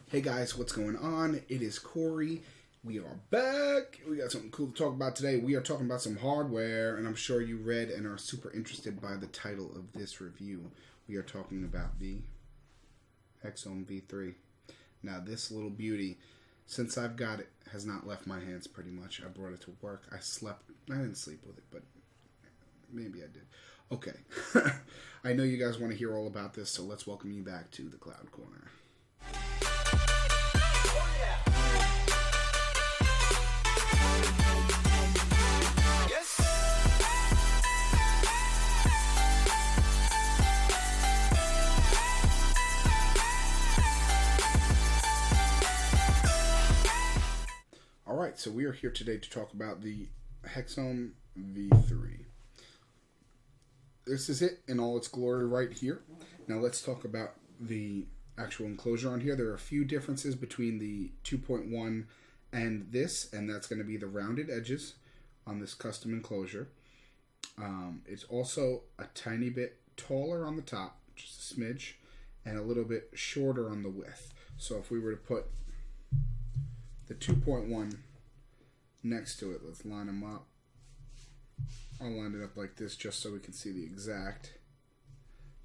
Hey guys, what's going on? It is Corey. We are back. We got something cool to talk about today. We are talking about some hardware, and I'm sure you read and are super interested by the title of this review. We are talking about the Hexohm V3. Now, this little beauty, since I've got it, has not left my hands pretty much. I brought it to work. I didn't sleep with it, but maybe I did. Okay. I know you guys want to hear all about this, so let's welcome you back to the Cloud Corner. Alright, so we are here today to talk about the Hexohm V3. This is it in all its glory right here. Now let's talk about the actual enclosure on here. There are a few differences between the 2.1 and this, and that's going to be the rounded edges on this custom enclosure. It's also a tiny bit taller on the top, just a smidge, and a little bit shorter on the width. So if we were to put the 2.1 next to it, let's line them up. I'll line it up like this just so we can see the exact.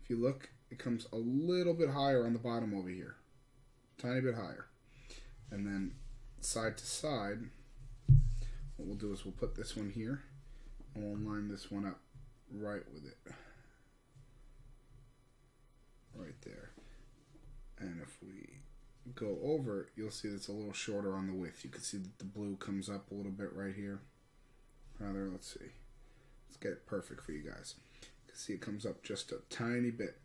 If you look, it comes a little bit higher on the bottom over here. Tiny bit higher. And then side to side, what we'll do is we'll put this one here and we'll line this one up right with it. Right there. And if we go over, you'll see that it's a little shorter on the width. You can see that the blue comes up a little bit right here. Rather, let's see. Let's get it perfect for you guys. You can see it comes up just a tiny bit.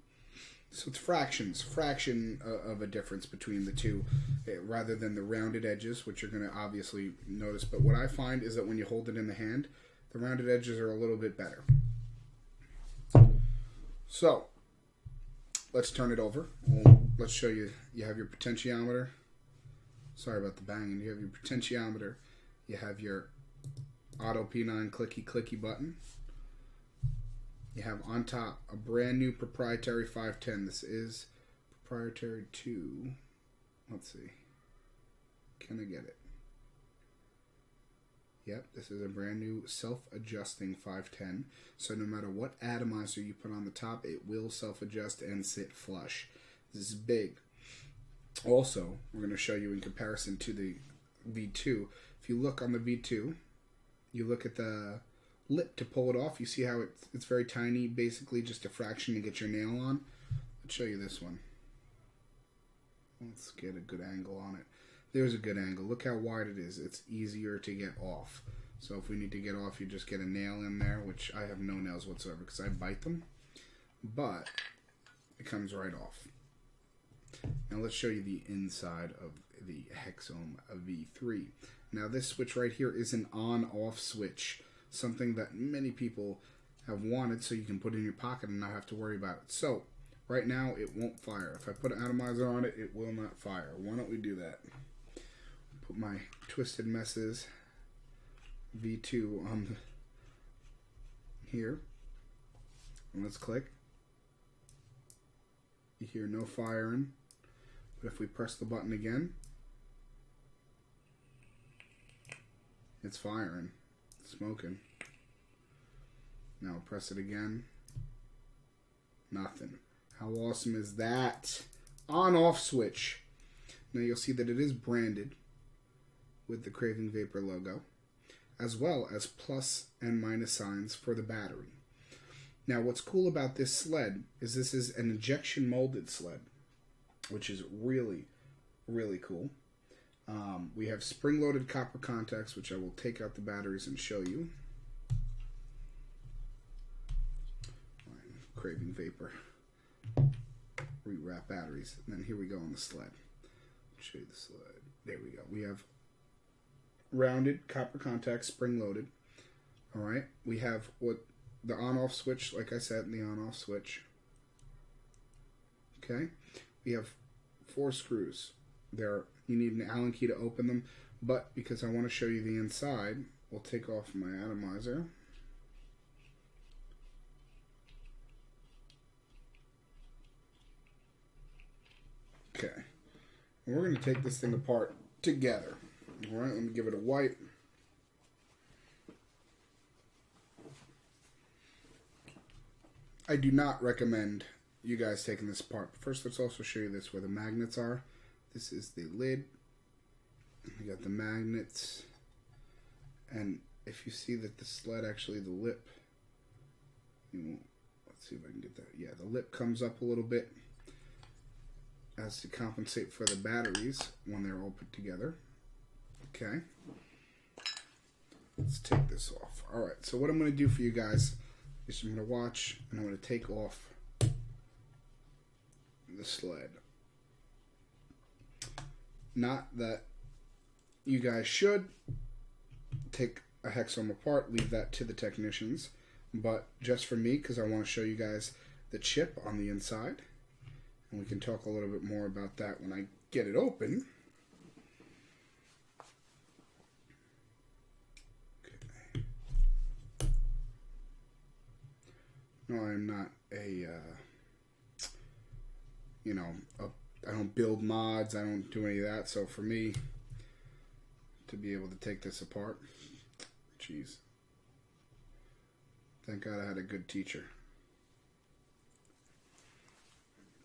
So it's fraction of a difference between the two, rather than the rounded edges, which you're going to obviously notice. But what I find is that when you hold it in the hand, the rounded edges are a little bit better. So let's turn it over. Let's show you. You have your potentiometer. Sorry about the banging. You have your potentiometer. You have your auto P9 clicky button. You have on top a brand new proprietary 510. This is proprietary to, let's see, can I get it? Yep, this is a brand new self-adjusting 510. So no matter what atomizer you put on the top, it will self-adjust and sit flush. This is big. Also, we're going to show you in comparison to the V2. If you look on the V2, you look at the lip to pull it off. You see how it's very tiny, basically just a fraction to get your nail on. Let's show you this one. Let's get a good angle on it. There's a good angle. Look how wide it is. It's easier to get off. So if we need to get off, you just get a nail in there, which I have no nails whatsoever because I bite them. But it comes right off. Now let's show you the inside of the Hexohm V3. Now this switch right here is an on-off switch, something that many people have wanted so you can put it in your pocket and not have to worry about it. So right now it won't fire. If I put an atomizer on it, it will not fire. Why don't we do that? Put my Twisted Messes V2 on here, and let's click. You hear no firing, but if we press the button again, it's firing, it's smoking. Now I'll press it again, nothing. How awesome is that? On-off switch. Now you'll see that it is branded with the Craving Vapor logo, as well as plus and minus signs for the battery. Now what's cool about this sled is this is an injection molded sled, which is really, really cool. We have spring-loaded copper contacts, which I will take out the batteries and show you. Craving Vapor. Rewrap batteries. And then here we go on the sled. I'll show you the sled. There we go. We have rounded copper contacts, spring-loaded. Alright. We have what the on-off switch, like I said, the on-off switch. Okay. We have 4 screws. You need an Allen key to open them, but because I want to show you the inside, we'll take off my atomizer. Okay. And we're going to take this thing apart together. All right, let me give it a wipe. I do not recommend you guys taking this apart. But first, let's also show you this where the magnets are. This is the lid. You got the magnets. And if you see that the sled, actually the lip, let's see if I can get that. Yeah, the lip comes up a little bit as to compensate for the batteries when they're all put together. Okay. Let's take this off. All right, so what I'm going to do for you guys is I'm going to watch and I'm going to take off the sled. Not that you guys should take a Hexohm apart, leave that to the technicians, but just for me, because I want to show you guys the chip on the inside, and we can talk a little bit more about that when I get it open. Okay. No, I'm not I don't build mods, I don't do any of that, so for me to be able to take this apart, jeez. Thank God I had a good teacher.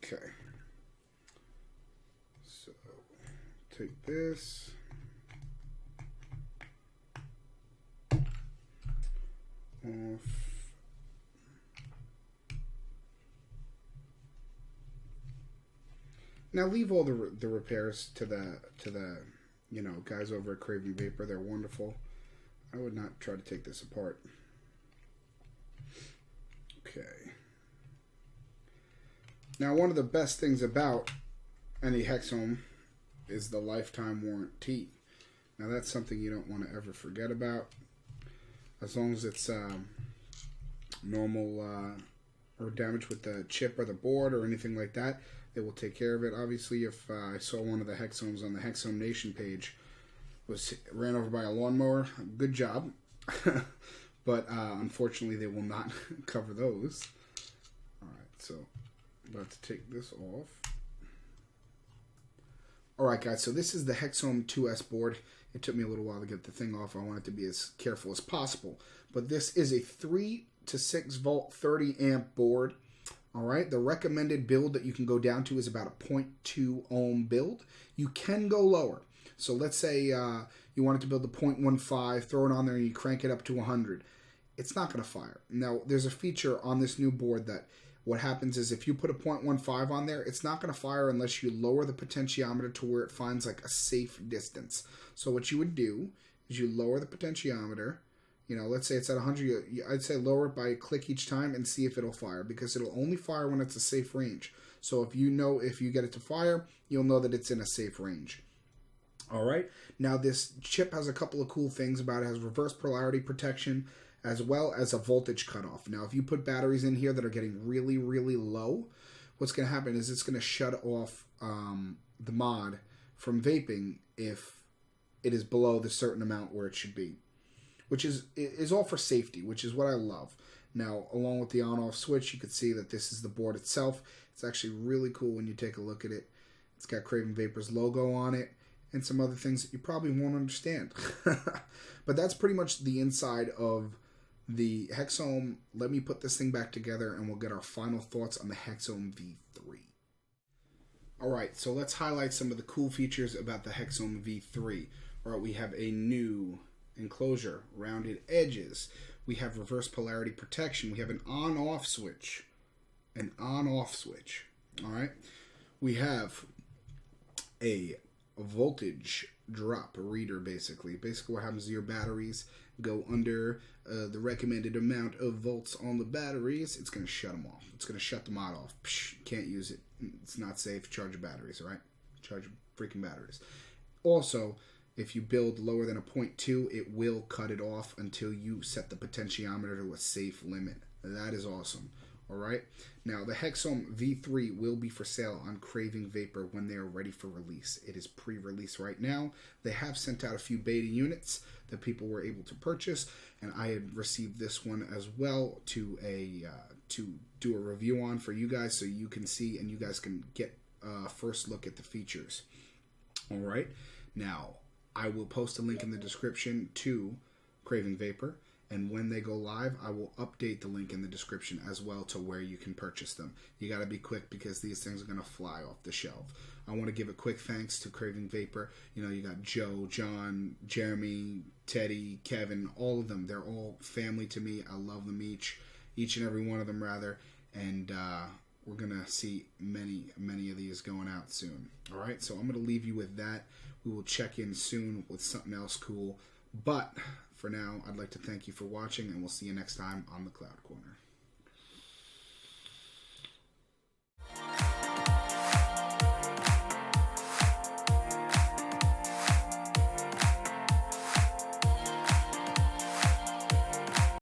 Okay. So, take this. Off. Now leave all the repairs to the guys over at Craving Vapor. They're wonderful. I would not try to take this apart. Okay. Now one of the best things about any Hexohm is the lifetime warranty. Now that's something you don't want to ever forget about. As long as it's normal or damage with the chip or the board or anything like that, they will take care of it. Obviously, if I saw one of the Hexohms on the Hexohm Nation page was ran over by a lawnmower, good job. But unfortunately, they will not cover those. All right, so I'm about to take this off. All right, guys, so this is the Hexohm 2S board. It took me a little while to get the thing off. I wanted to be as careful as possible. But this is a 3 to 6 volt, 30 amp board. All right, the recommended build that you can go down to is about a 0.2 ohm build. You can go lower. So let's say you wanted to build a 0.15, throw it on there and you crank it up to 100. It's not going to fire. Now, there's a feature on this new board that what happens is if you put a 0.15 on there, it's not going to fire unless you lower the potentiometer to where it finds like a safe distance. So what you would do is you lower the potentiometer. You know, let's say it's at 100. I'd say lower it by a click each time and see if it'll fire, because it'll only fire when it's a safe range. So if you get it to fire, you'll know that it's in a safe range. All right. Now this chip has a couple of cool things about it. It has reverse polarity protection as well as a voltage cutoff. Now if you put batteries in here that are getting really, really low, what's going to happen is it's going to shut off the mod from vaping if it is below the certain amount where it should be, which is all for safety, which is what I love. Now, along with the on-off switch, you can see that this is the board itself. It's actually really cool when you take a look at it. It's got Craving Vapor's logo on it and some other things that you probably won't understand. But that's pretty much the inside of the Hexohm. Let me put this thing back together and we'll get our final thoughts on the Hexohm V3. Alright, so let's highlight some of the cool features about the Hexohm V3. Alright, we have a new enclosure, rounded edges. We have reverse polarity protection. We have an on-off switch. An on-off switch. Alright. We have a voltage drop reader, basically. Basically what happens is your batteries go under the recommended amount of volts on the batteries. It's going to shut them off. It's going to shut the mod off. Psh, can't use it. It's not safe. Charge your batteries, alright? Charge your freaking batteries. Also, if you build lower than a 0.2, it will cut it off until you set the potentiometer to a safe limit. That is awesome. All right. Now, the Hexohm V3 will be for sale on Craving Vapor when they are ready for release. It is pre-release right now. They have sent out a few beta units that people were able to purchase, and I had received this one as well to do a review on for you guys, so you can see and you guys can get a first look at the features. All right. Now, I will post a link in the description to Craving Vapor. And when they go live, I will update the link in the description as well to where you can purchase them. You got to be quick because these things are going to fly off the shelf. I want to give a quick thanks to Craving Vapor. You know, you got Joe, John, Jeremy, Teddy, Kevin, all of them. They're all family to me. I love them each and every one of them, rather. And we're going to see many of these going out soon. All right, so I'm going to leave you with that. We will check in soon with something else cool. But for now, I'd like to thank you for watching, and we'll see you next time on the Cloud Corner.